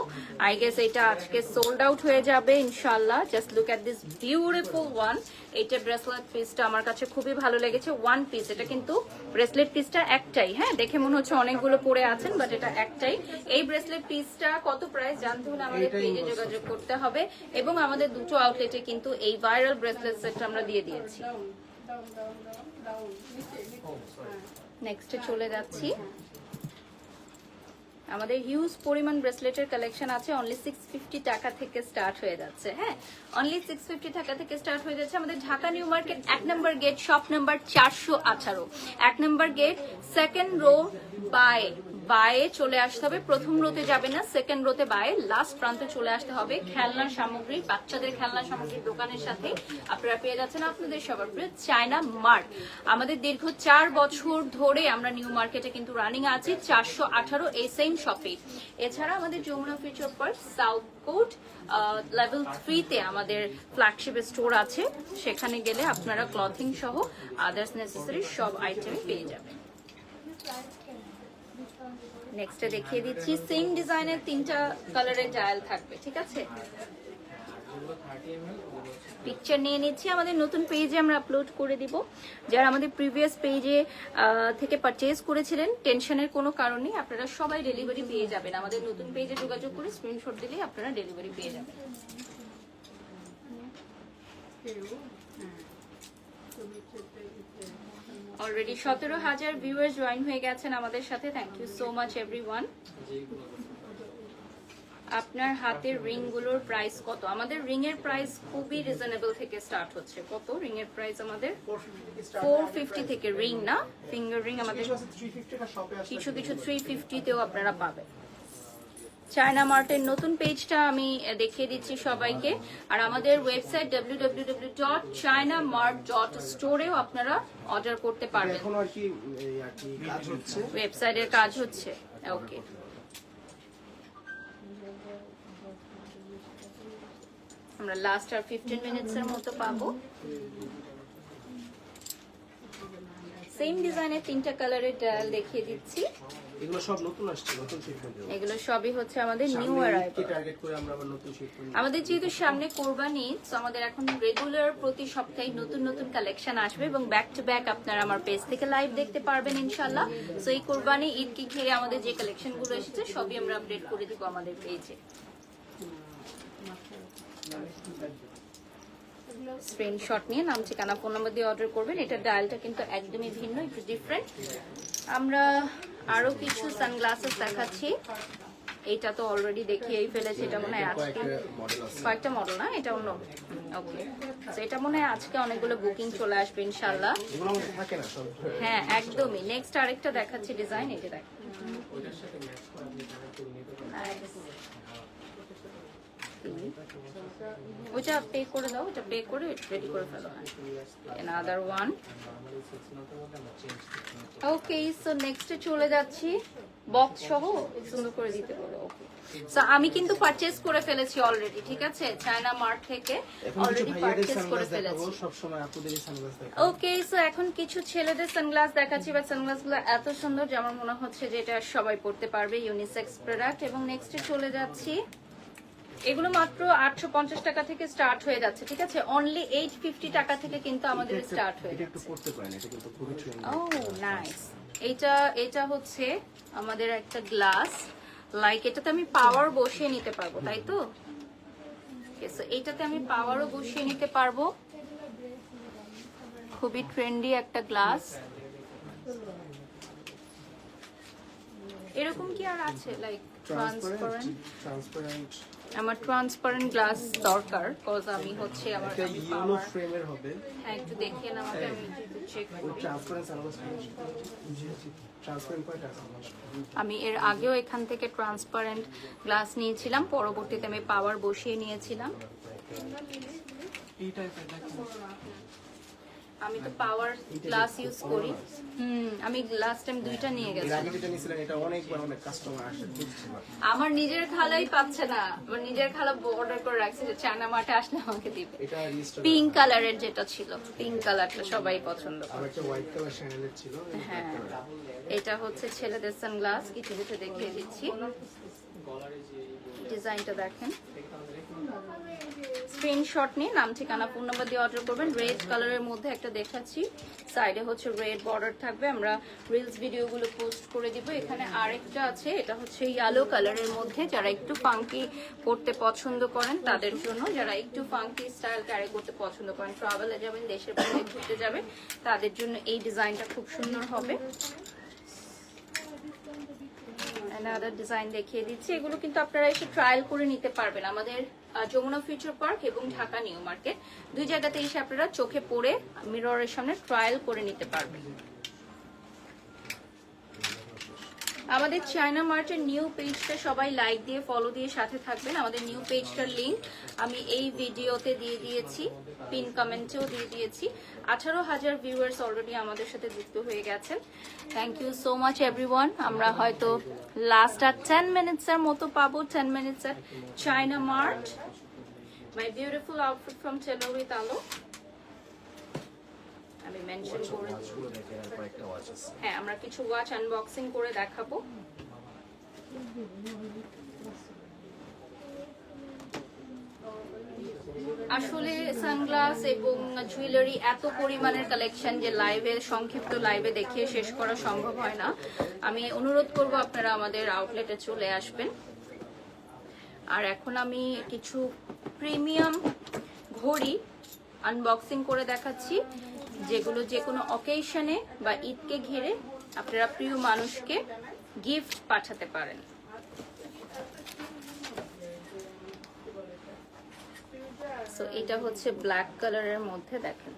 A: আই গেস এটা আজকে সোল্ড আউট হয়ে যাবে ইনশাআল্লাহ। Just look at this beautiful one. এইটা ব্রেসলেট পিসটা আমার কাছে খুবই ভালো লেগেছে। ওয়ান পিস, এটা কিন্তু ব্রেসলেট পিসটা একটাই। হ্যাঁ, দেখে মনে হচ্ছে অনেকগুলো পরে আছেন, বাট এটা একটাই। এই ব্রেসলেট পিসটা কত প্রাইস জানতে হলে আমাদের পেজে যোগাযোগ করতে হবে। এবং আমাদের দুটো আউটলেটে কিন্তু এই ভাইরাল ব্রেসলেট সেটটা আমরা দিয়ে দিয়েছি। নেক্সটে চলে যাচ্ছি। আমাদের হিউজ পরিমাণ ব্রেসলেটের কালেকশন আছে। অনলি 650 টাকা থেকে স্টার্ট হয়ে যাচ্ছে। হ্যাঁ, অনলি 650 টাকা থেকে স্টার্ট হয়ে যাচ্ছে। আমাদের Dhaka New Market 1 number gate, shop number 418, 1 number gate, second rho বায়ে চলে আসতে হবে। প্রথম রোতে যাবে না, সেকেন্ড রোতে বায়ে লাস্ট প্রান্তে চলে আসতে হবে। খেলনা সামগ্রী, বাচ্চাদের খেলনা সামগ্রীর দোকানের সাথে আপনারা পেয়ে যাচ্ছেন আপনাদের সবার প্রিয় চায়না মার্ট। আমাদের দীর্ঘ 4 বছর ধরে আমরা নিউ মার্কেটে কিন্তু রানিং আছি 418 এই সেম শপে। এছাড়া আমাদের Jamuna future park south court level 3 তে আমাদের ফ্ল্যাগশিপ স্টোর আছে। সেখানে গেলে আপনারা ক্লথিং সহ আদার্স নেসেসারি সব আইটেম পেয়ে যাবেন। নেক্সটে দেখিয়ে দিচ্ছি, সেম ডিজাইনের 3টা কালারের ডায়াল থাকবে, ঠিক আছে? পিকচার নিয়ে নিচ্ছি। আমাদের নতুন পেজে আমরা আপলোড করে দিব। যারা আমাদের প্রিভিয়াস পেজে থেকে পারচেজ করেছিলেন, টেনশনের কোনো কারণ নেই, আপনারা সবাই ডেলিভারি পেয়ে যাবেন। আমাদের নতুন পেজে যোগাযোগ করে স্ক্রিনশট দিলেই আপনারা ডেলিভারি পেয়ে যাবেন। অলরেডি 17,000 ভিউয়ার্স জয়েন হয়ে গেছেন আমাদের সাথে। Thank you so much everyone. আপনার হাতের রিং গুলোর প্রাইস কত? আমাদের রিং এর প্রাইস খুবই রিজনেবল থেকে স্টার্ট হচ্ছে। কত রিং এর প্রাইস আমাদের? 450 থেকে রিং না, ফিঙ্গার রিং আমাদের কিছু কিছু 350 তেও আপনারা পাবেন। চায়না মার্টের নতুন পেজটা আমি দেখিয়ে দিচ্ছি সবাইকে। আর আমাদের ওয়েবসাইট www.chinamart.store-এও আপনারা অর্ডার করতে পারবেন।
B: এখন আর কি কাজ হচ্ছে,
A: ওয়েবসাইটের কাজ হচ্ছে। ওকে, আমরা লাস্ট আর 15 মিনিটসের মতো পাবো। সেম ডিজাইনের 3টা কালারের ডায়াল দেখিয়ে দিচ্ছি।
B: এগুলো সব নতুন আসছে, নতুন শিপমেন্ট।
A: এগুলো সবই হচ্ছে আমাদের নিউ অ্যারাইভাল।
B: টার্গেট করে আমরা আবার নতুন শিপমেন্ট।
A: আমাদের যেহেতু সামনে কোরবানি, সো আমাদের এখন রেগুলার প্রতি সপ্তাহে নতুন নতুন কালেকশন আসবে এবং ব্যাক টু ব্যাক আপনারা আমার পেজ থেকে লাইভ দেখতে পারবেন ইনশাআল্লাহ। সো এই কোরবানি ঈদ কি ঘিরে আমাদের যে কালেকশন গুলো এসেছে সবই আমরা আপডেট করে দিব আমাদের পেজে। স্ক্রিনশট নিয়ে নাম, ঠিকানা, ফোন নাম্বার দিয়ে অর্ডার করবেন। এটা ডায়ালটা কিন্তু একদমই ভিন্ন, একটু ডিফারেন্ট। আমরা আরো কিছু সানগ্লাসেস দেখাচ্ছি। এটা তো অলরেডি দেখিয়েই ফেলেছি। এটা মনে হয় আজকে কয়েকটা মডেল না, এটা অন্য। ওকে, তো এটা মনে হয় আজকে অনেকগুলো বুকিং চলে আসবে ইনশাআল্লাহ। হ্যাঁ, একদমই। নেক্সট আরেকটা দেখাচ্ছি ডিজাইন, এটা দেখ। ওটা পে করে দাও, ওটা পে করে রেডি করে ফেলো। Another one. ওকে, সো নেক্সটে চলে যাচ্ছি। বক্স সহ সুন্দর করে দিতে বলো। ওকে, সো আমি কিন্তু পারচেজ করে ফেলেছি অলরেডি, ঠিক আছে? চায়না মার্ট থেকে অলরেডি পারচেজ করে ফেলেছি।
B: সব সময় আপুদেরই সানগ্লাস দেখাবো।
A: ওকে, সো এখন কিছু ছেলেদের সানগ্লাস দেখাচ্ছি। বাট সানগ্লাসগুলো এত সুন্দর যে আমার মনে হচ্ছে যে এটা সবাই পড়তে পারবে, ইউনিসেক্স প্রোডাক্ট। এবং নেক্সটে চলে যাচ্ছি। এগুলো মাত্র 850 টাকা থেকে স্টার্ট হয়ে যাচ্ছে, ঠিক আছে? অনলি 850 টাকা থেকে কিন্তু আমাদের স্টার্ট হয়ে যাচ্ছে।
B: একটু পড়তে পারেন, এটা কিন্তু খুবই ট্রেন্ডি।
A: ও নাইস। এটা হচ্ছে আমাদের একটা গ্লাস, লাইক এটাতে আমি পাওয়ার বসিয়ে নিতে পারবো, তাই তো? এইটাতে আমি পাওয়ারও বসিয়ে নিতে পারবো। খুবই ট্রেন্ডি একটা গ্লাস। এরকম কি আর আছে লাইক ট্রান্সপারেন্ট? আমার ট্রান্সপারেন্ট গ্লাস দরকার, কজ আমি হচ্ছে আমার
B: ইয়েলো ফ্রেমের হবে।
A: হ্যাঁ, একটু দেখিয়ে না আমাকে, আমি একটু চেক করি। আমি এর আগেও এখান থেকে ট্রান্সপারেন্ট গ্লাস নিয়েছিলাম, পরবর্তীতে আমি পাওয়ার বসিয়ে নিয়েছিলাম। আমি তো পাওয়ার গ্লাস ইউজ করি। আমি লাস্ট টাইম 2টা নিয়ে
B: এর
A: গেছি।
B: আগে যেটা নিয়েছিলেন এটা অনেকবার অনেক কাস্টমার আসে খুঁজছে but
A: আমার নিজের খালাই পাচ্ছে না, আমার নিজের খালা অর্ডার করে রাখছে যে চায়না মার্টে আসলে আমাকে দিবে।
B: এটা রিস্টার
A: পিঙ্ক কালারের যেটা ছিল, পিঙ্ক কালারটা সবাই পছন্দ
B: আর
A: করে।
B: একটা হোয়াইট কালার শ্যানেলের ছিল
A: হ্যাঁ, এটা হচ্ছে ছেলেদের সানগ্লাস, কিছু কিছু দেখিয়ে দিচ্ছি। ডিজাইনটা দেখেন, স্ক্রিনশট নিয়ে নাম ঠিকানা ফোন নাম্বার দিয়ে অর্ডার করবেন। রেড কালারের মধ্যে একটা দেখাচ্ছি, সাইডে হচ্ছে রেড বর্ডার থাকবে। আমরা রিলস ভিডিওগুলো পোস্ট করে দিব। এখানে আরেকটা আছে, এটা হচ্ছে ইয়েলো কালারের মধ্যে, যারা একটু ফাঙ্কি করতে পছন্দ করেন তাদের জন্য, যারা একটু ফাঙ্কি স্টাইল ক্যারি করতে পছন্দ করেন, ট্রাভেলে যাবেন, দেশের বাইরে ঘুরতে যাবেন, তাদের জন্য এই ডিজাইনটা খুব সুন্দর হবে। আদার ডিজাইন দেখিয়ে দিচ্ছি। এগুলো কিন্তু আপনারা এসে ট্রায়াল করে নিতে পারবেন আমাদের যমুনা ফিউচার পার্ক এবং ঢাকা নিউ মার্কেট, দুই জায়গাতে এসে আপনারা চোখে পড়ে মিররের সামনে ট্রায়াল করে নিতে পারবেন। আমাদের চায়না মার্টের নিউ পেজটা সবাই লাইক দিয়ে ফলো দিয়ে সাথে থাকবেন। আমাদের নিউ পেজটার লিংক আমি এই ভিডিওতে দিয়ে দিয়েছি, পিন কমেন্টেও দিয়ে দিয়েছি। 18,000 ভিউয়ার্স অলরেডি আমাদের সাথে যুক্ত হয়ে গেছেন। Thank you so much everyone. আমরা হয়তো লাস্ট আর 10 মিনিটসের মতো পাবো। 10 minutes at China mart. My beautiful outfit from Taylor with আলো। আমি মেনশন করে
B: ওয়াচগুলো দেখে আর কয়েকটা ওয়াচ আছে
A: হ্যাঁ, আমরা কিছু ওয়াচ আনবক্সিং করে দেখাবো। আসলে সানগ্লাস এবং জুয়েলারি এত পরিমাণের কালেকশন যে লাইভে, সংক্ষিপ্ত লাইভে দেখিয়ে শেষ করা সম্ভব হয় না। আমি অনুরোধ করব আপনারা আমাদের আউটলেটে চলে আসবেন। আর এখন আমি কিছু প্রিমিয়াম ঘড়ি আনবক্সিং করে দেখাচ্ছি, যেগুলো যে কোনো অকেশনে বা ঈদকে ঘিরে আপনারা প্রিয় মানুষকে গিফট পাঠাতে পারেন। সো এটা হচ্ছে ব্ল্যাক কালারের মধ্যে, দেখেন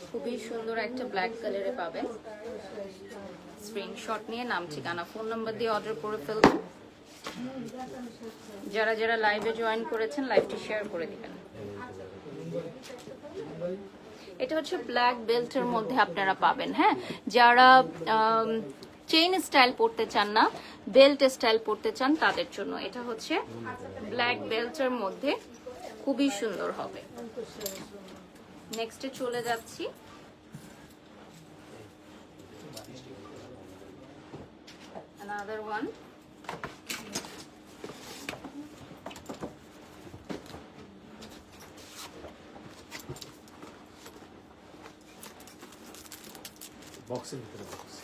A: খুবই সুন্দর একটা ব্ল্যাক কালারে পাবেন। স্ক্রিনশট নিয়ে নাম ঠিকানা ফোন নাম্বার দিয়ে অর্ডার করে ফেলবেন। যারা যারা লাইভে জয়েন করেছেন লাইভটি শেয়ার করে দিবেন। এটা হচ্ছে ব্ল্যাক বেল্টের মধ্যে আপনারা পাবেন। হ্যাঁ, যারা চেইন স্টাইল পড়তে চান না, বেল্ট স্টাইল পড়তে চান তাদের জন্য এটা হচ্ছে ব্ল্যাক বেল্টের মধ্যে, খুবই সুন্দর হবে। নেক্সটে চলে যাচ্ছি। another one.
B: বক্সের ভিতরে বক্স।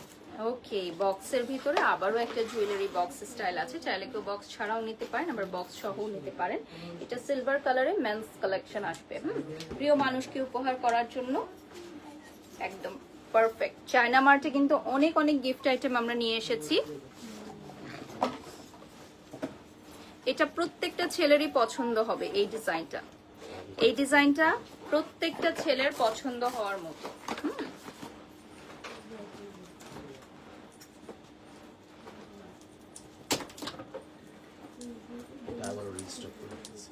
A: ওকে, বক্সের ভিতরে আবারও একটা জুয়েলারি বক্স স্টাইল আছে। চাইলে কেউ বক্স ছাড়াও নিতে পারেন, আবার বক্স সহও নিতে পারেন। এটা সিলভার কালারে মেন্স কালেকশন আসবে। প্রিয় মানুষকে উপহার করার জন্য একদম পারফেক্ট। চায়না মার্টে কিন্তু অনেক অনেক গিফট আইটেম আমরা নিয়ে এসেছি। এটা প্রত্যেকটা ছেলেরই পছন্দ হবে। এই ডিজাইনটা, এই ডিজাইনটা প্রত্যেকটা ছেলের পছন্দ হওয়ার মতো।
B: আবারও রিস্টক করে দিয়েছি।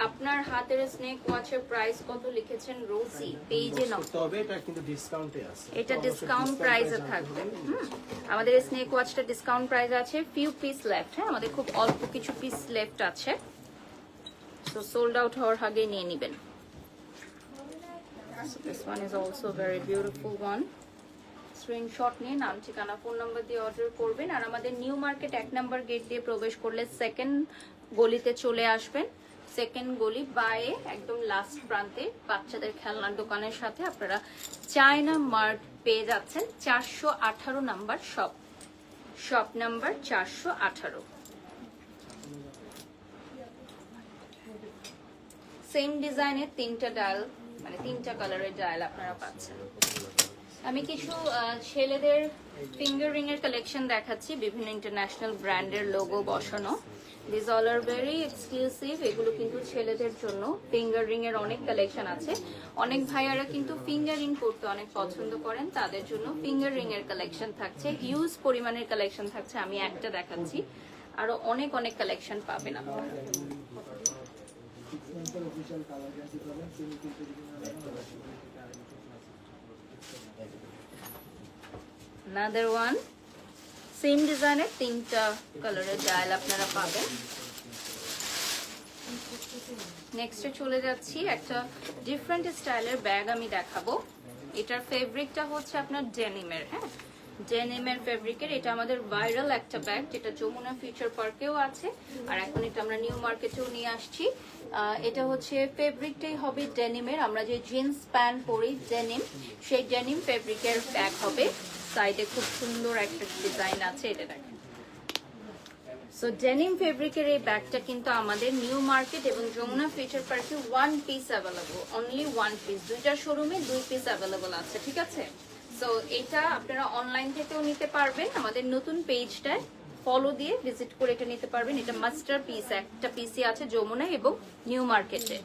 A: আপনার হাতের স্নেক ওয়াচের প্রাইস কত লিখেছেন রোজি পেজে না?
B: তবে এটা কিন্তু ডিসকাউন্টে আছে।
A: এটা ডিসকাউন্ট প্রাইসে থাকবে। আমাদের স্নেক ওয়াচটা ডিসকাউন্ট প্রাইস আছে। Few piece left. হ্যাঁ, আমাদের খুব অল্প কিছু পিস লেফট আছে, তো সোল্ড আউট হওয়ার আগে নিয়ে নেবেন। This one is also very beautiful one. Screenshot নিয়ে নাম ঠিকানা ফোন নাম্বার দিয়ে অর্ডার করবেন। আর আমাদের নিউ মার্কেট 1 নম্বর গেট দিয়ে প্রবেশ করলে সেকেন্ড গলিতে চলে আসবেন। সেকেন্ড গলি বায়ে একদম লাস্ট প্রান্তে বাচ্চাদের খেলনার দোকানের সাথে আপনারা চায়না মার্ট পেয়ে যাচ্ছেন। 418 number shop, shop number 418। Same ডিজাইনের 3টা ডায়াল, মানে 3টা কালারের ডায়াল আপনারা পাচ্ছেন। আমি কিছু ছেলেদের ফিঙ্গার রিং এর কালেকশন দেখাচ্ছি, বিভিন্ন ইন্টারন্যাশনাল ব্র্যান্ডের লোগো বসানো। This all are very exclusive. এগুলো কিন্তু ছেলেদের জন্য। ফিঙ্গার রিং এর অনেক কালেকশন আছে। অনেক ভাইয়ারা কিন্তু ফিঙ্গার রিং করতে অনেক পছন্দ করেন, তাদের জন্য ফিঙ্গার রিং এর কালেকশন থাকছে। হিউজ পরিমাণের কালেকশন থাকছে। আমি একটা দেখাচ্ছি, আরো অনেক অনেক কালেকশন পাবেন আপনারা। Another one, সেম ডিজাইনের 3টা কালারের ডায়াল আপনারা পাবেন। নেক্সটে চলে যাচ্ছি, একটা ডিফারেন্ট স্টাইলের ব্যাগ আমি দেখাবো। এটার ফেব্রিকটা হচ্ছে আপনার ডেনিমের, হ্যাঁ ডেনিমের ফেব্রিকের। এটা আমাদের ভাইরাল একটা ব্যাগ, যেটা যমুনা ফিউচার পার্কেও আছে, আর এখন এটা আমরা নিউ মার্কেটেও নিয়ে আসছি। এটা হচ্ছে ফেব্রিকটাই হবে ডেনিমের, আমরা যে জিন্স প্যান্ট পরি ডেনিম, সেই ডেনিম ফেব্রিকের ব্যাগ হবে। সাইডে খুব সুন্দর একটা ডিজাইন আছে, এটা দেখেন। সো ডেনিম ফেব্রিকের এই ব্যাগটা কিন্তু আমাদের নিউ মার্কেট এবং যমুনা ফিউচার পার্কে 1 পিস অ্যাভেলেবল, অনলি 1 পিস। 2টা শোরুমে 2 পিস অ্যাভেলেবল আছে, ঠিক আছে। সো এটা আপনারা অনলাইন থেকেও নিতে পারবেন, আমাদের নতুন পেজটায় ফলো দিয়ে ভিজিট করে এটা নিতে পারবেন। এটা মাস্টার পিস, একটা পিসই আছে যমুনা এবং নিউ মার্কেটে।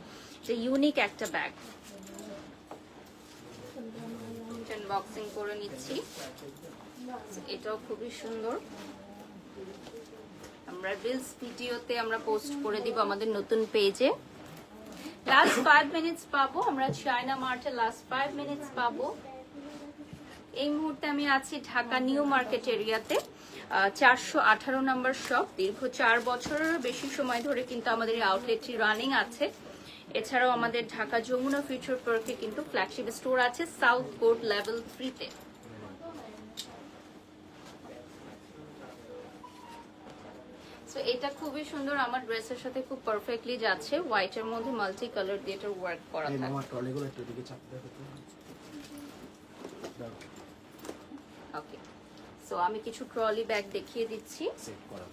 A: এটা ইউনিক একটা ব্যাগ। আনবক্সিং করে নিচ্ছি, এটাও খুবই সুন্দর। আমরা রিলস ভিডিওতে আমরা পোস্ট করে দিব আমাদের নতুন পেজে। লাস্ট 5 মিনিটস পাবো আমরা চায়না মার্টে, লাস্ট 5 মিনিটস পাবো। এই মুহূর্তে আমি আছি ঢাকা নিউ মার্কেট এরিয়াতে, 418 নম্বর শপ। দীর্ঘ 4 বছরেরও বেশি সময় ধরে কিন্তু আমাদের এই আউটলেটটি রানিং আছে। এছাড়াও আমাদের ঢাকা যমুনা ফিউচার পার্কে কিন্তু ফ্ল্যাগশিপ স্টোর আছে সাউথ কোর্ট লেভেল 3-তে। এটা খুবই সুন্দর, আমার ড্রেসের সাথে খুব পারফেক্টলি যাচ্ছে। হোয়াইটের মধ্যে মাল্টি কালার দিয়ে এটা ওয়ার্ক করা থাকে।
B: আমার ট্রলিগুলো একটু দিকে চাপতে হবে।
A: ওকে, সো আমি কিছু ট্রলি ব্যাগ দেখিয়ে দিচ্ছি।
B: সেট করা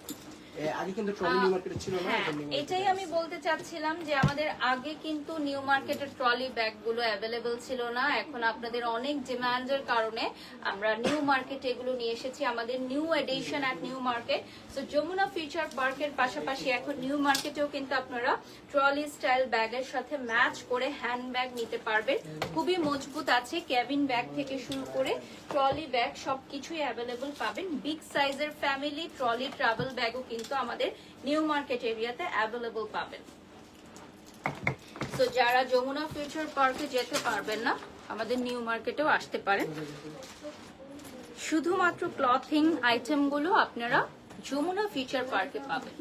B: আগে কিন্তু ট্রলি নিউ মার্কেটে ছিল না,
A: এটাই আমি বলতে চাচ্ছিলাম যে আমাদের আগে কিন্তু নিউ মার্কেটের ট্রলি ব্যাগগুলো অ্যাভেলেবল ছিল না। এখন আপনাদের অনেক ডিমান্ডের কারণে আমরা নিউ মার্কেটে এগুলো নিয়ে এসেছি, আমাদের new edition at New Market. So Jamuna future পার্কের পাশাপাশি এখন নিউ মার্কেটেও কিন্তু আপনারা ট্রলি স্টাইল ব্যাগের সাথে ম্যাচ করে হ্যান্ড ব্যাগ নিতে পারবেন। খুবই মজবুত আছে, ক্যাবিন ব্যাগ থেকে শুরু করে ট্রলি ব্যাগ সবকিছুই অ্যাভেলেবল পাবেন। বিগ সাইজের ফ্যামিলি ট্রলি ট্রাভেল ব্যাগও কিন্তু আমাদের নিউ মার্কেট এরিয়াতে অ্যাভেলেবল পাবেন। তো যারা যমুনা ফিউচার পার্কে যেতে পারবেন না, আমাদের নিউ মার্কেটেও আসতে পারেন। শুধুমাত্র ক্লথিং আইটেমগুলো আপনারা যমুনা ফিউচার পার্কে পাবেন।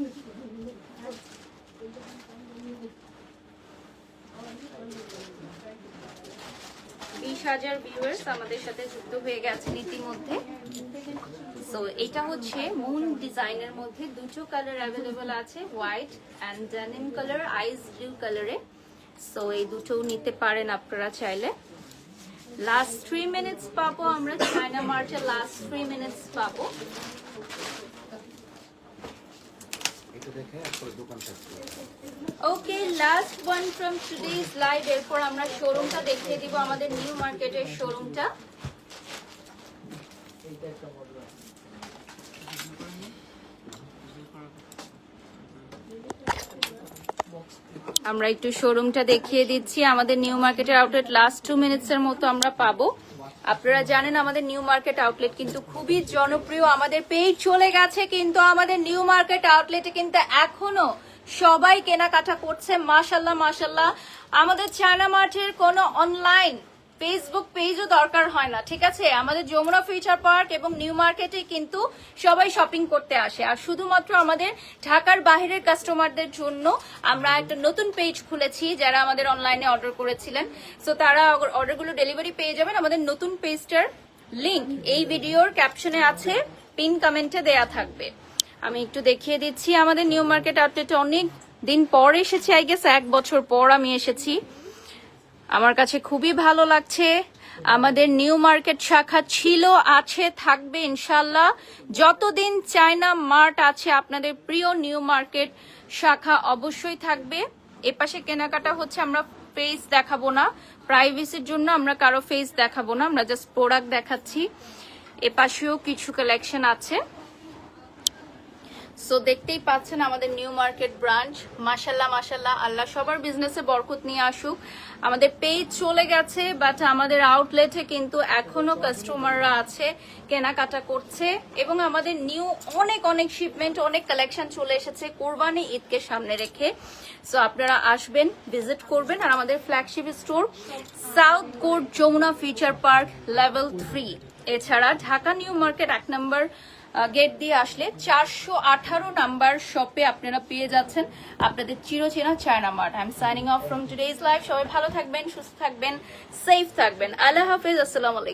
A: হাজার ভিউয়ার্স আমাদের সাথে যুক্ত হয়ে গেছেন ইতিমধ্যে। সো এটা হচ্ছে মুন ডিজাইনের মধ্যে 2টো কালার অ্যাভেলেবল আছে, white and denim colour, ice blue কালারে। সো এই দুটো নিতে পারেন আপনারা চাইলে। লাস্ট 3 মিনিটস পাবো আমরা চায়না মার্টে, লাস্ট 3 মিনিটস পাবো। Okay, last one from today's live. এরপর আমরা শোরুমটা দেখিয়ে দিব, আমাদের নিউ মার্কেটের শোরুমটা। আমরা একটু শোরুমটা দেখিয়ে দিচ্ছি। আমাদের নিউ মার্কেটের আউটলেট লাস্ট 2 মিনিটসের মতো আমরা পাবো। আপনারা জানেন আমাদের নিউ মার্কেট আউটলেট কিন্তু খুবই জনপ্রিয়। আমাদের পেজ চলে গেছে, কিন্তু আমাদের নিউ মার্কেট আউটলেটে কিন্তু এখনো সবাই কেনাকাটা করছে। মাশাল্লাহ মাশাল্লাহ। আমাদের চায়না মার্টের কোনো অনলাইন ফেসবুক পেজও দরকার হয় না, ঠিক আছে। আমাদের যমুনা ফিউচার পার্ক এবং নিউ মার্কেটে কিন্তু সবাই শপিং করতে আসে। আর শুধুমাত্র আমাদের ঢাকার বাইরের কাস্টমারদের জন্য আমরা একটা নতুন পেজ খুলেছি, যারা আমাদের অনলাইনে অর্ডার করেছিলেন। সো তারা অর্ডারগুলো ডেলিভারি পেয়ে যাবেন। আমাদের নতুন পেজটার লিংক এই ভিডিওর ক্যাপশনে আছে, পিন কমেন্টে দেয়া থাকবে। আমি একটু দেখিয়ে দিচ্ছি। আমাদের নিউ মার্কেট আউটলেটে অনেক দিন পর এসেছি, আই গেস 1 বছর পর আমি এসেছি। আমার কাছে খুবই ভালো লাগছে। আমাদের নিউ মার্কেট শাখা ছিল, আছে, থাকবে ইনশাল্লাহ। যতদিন চায়না মার্ট আছে আপনাদের প্রিয় নিউ মার্কেট শাখা অবশ্যই থাকবে। এপাশে কেনাকাটা হচ্ছে, আমরা ফেস দেখাবো না, প্রাইভেসির জন্য আমরা কারো ফেস দেখাবো না, আমরা জাস্ট প্রোডাক্ট দেখাচ্ছি। এপাশেও কিছু কালেকশন আছে। সো দেখতেই পাচ্ছেন আমাদের নিউ মার্কেট ব্রাঞ্চ। মাশাল্লাহ মাশাল্লাহ, আল্লাহ সবার বিজনেসে বরকত নিয়ে আসুক। আমাদের পেজ চলে গেছে, বাট আমাদের আউটলেটে কিন্তু এখনো কাস্টমাররা আছে, কেনাকাটা করছে। এবং আমাদের নিউ অনেক অনেক শিপমেন্ট, অনেক কালেকশন চলে এসেছে কোরবানি ঈদকে সামনে রেখে। সো আপনারা আসবেন, ভিজিট করবেন। আর আমাদের flagship store south court Jamuna future park level 3, এছাড়া ঢাকা নিউ মার্কেট 1 নম্বর গেট দিয়ে আসলে 418 নাম্বার শপে আপনারা পেয়ে যাচ্ছেন আপনাদের চিরচেনা China mart. I am signing off from today's live. সবাই ভালো থাকবেন, সুস্থ থাকবেন, সেফ থাকবেন। আল্লাহ হাফেজ, আসসালামু আলাইকুম।